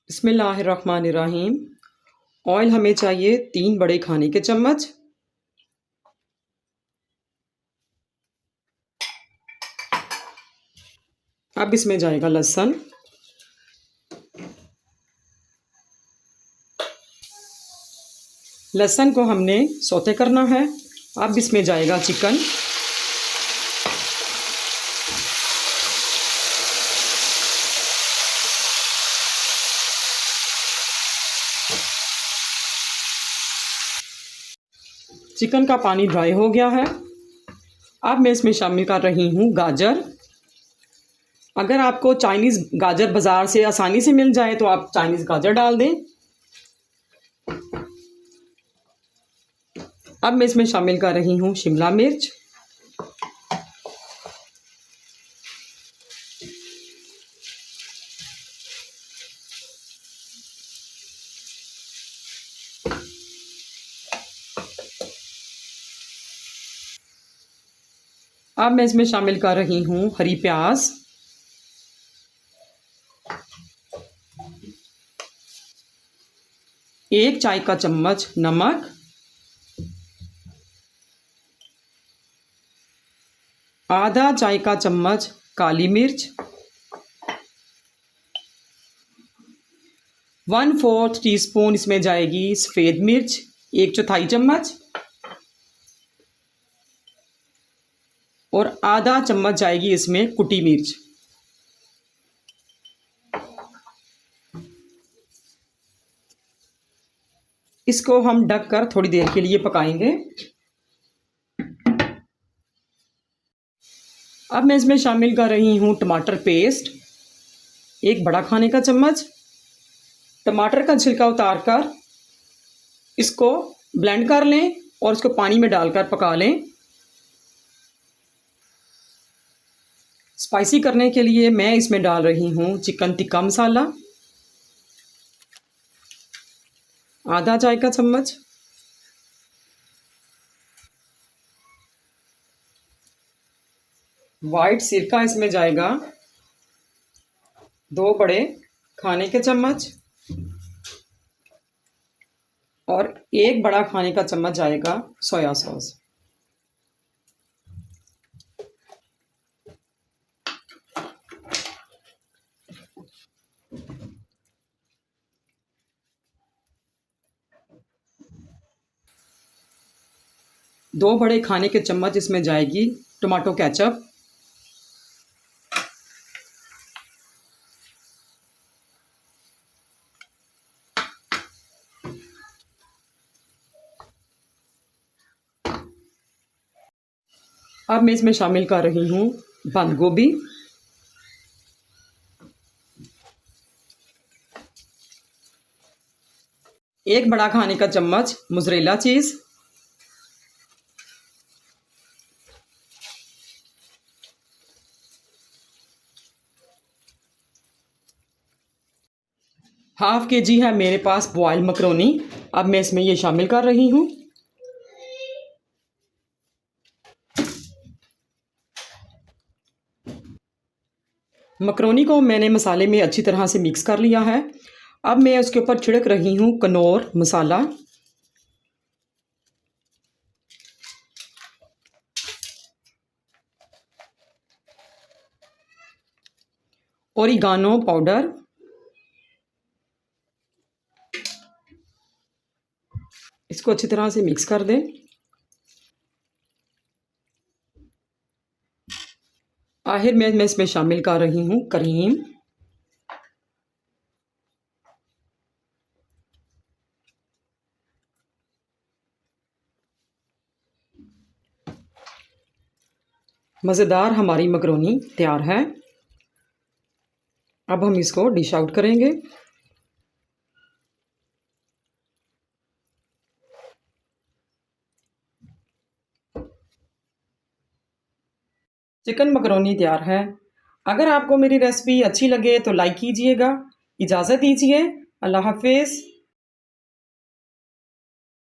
बिस्मिल्लाहिर्रहमानिर्रहीम। ऑयल हमें चाहिए 3 बड़े खाने के चम्मच। अब इसमें जाएगा लहसुन। लहसुन को हमने सौते करना है। अब इसमें जाएगा चिकन। चिकन का पानी ड्राई हो गया है। अब मैं इसमें शामिल कर रही हूँ गाजर। अगर आपको चाइनीज़ गाजर बाज़ार से आसानी से मिल जाए तो आप चाइनीज़ गाजर डाल दें। अब मैं इसमें शामिल कर रही हूँ शिमला मिर्च। अब मैं इसमें शामिल कर रही हूँ हरी प्याज। एक चाय का चम्मच नमक। आधा चाय का चम्मच काली मिर्च। 1/4 टीस्पून इसमें जाएगी सफ़ेद मिर्च, 1/4 चम्मच। और आधा चम्मच जाएगी इसमें कुटी मिर्च। इसको हम ढककर थोड़ी देर के लिए पकाएंगे। अब मैं इसमें शामिल कर रही हूँ टमाटर पेस्ट, 1 बड़ा खाने का चम्मच। टमाटर का छिलका उतारकर इसको ब्लेंड कर लें और इसको पानी में डालकर पका लें। स्पाइसी करने के लिए मैं इसमें डाल रही हूँ चिकन टिक्का मसाला, आधा चाय का चम्मच। वाइट सिरका इसमें जाएगा 2 बड़े खाने के चम्मच। और 1 बड़ा खाने का चम्मच जाएगा सोया सॉस। दो बड़े खाने के चम्मच इसमें जाएगी टमाटो केचप। अब मैं इसमें शामिल कर रही हूँ बंद गोभी। एक बड़ा खाने का चम्मच मोज़रेला चीज़। हाफ के जी है मेरे पास बॉयल मकरोनी। अब मैं इसमें ये शामिल कर रही हूँ। मकरोनी को मैंने मसाले में अच्छी तरह से मिक्स कर लिया है। अब मैं उसके ऊपर छिड़क रही हूँ कनौर मसाला। Oregano powder. इसको अच्छी तरह से मिक्स कर दें। आखिर में मैं इसमें शामिल कर रही हूँ क्रीम। मज़ेदार हमारी मकरोनी तैयार है। अब हम इसको डिश आउट करेंगे। चिकन मकरोनी तैयार है। अगर आपको मेरी रेसिपी अच्छी लगे तो लाइक कीजिएगा। इजाज़त दीजिए। अल्लाह हाफिज़।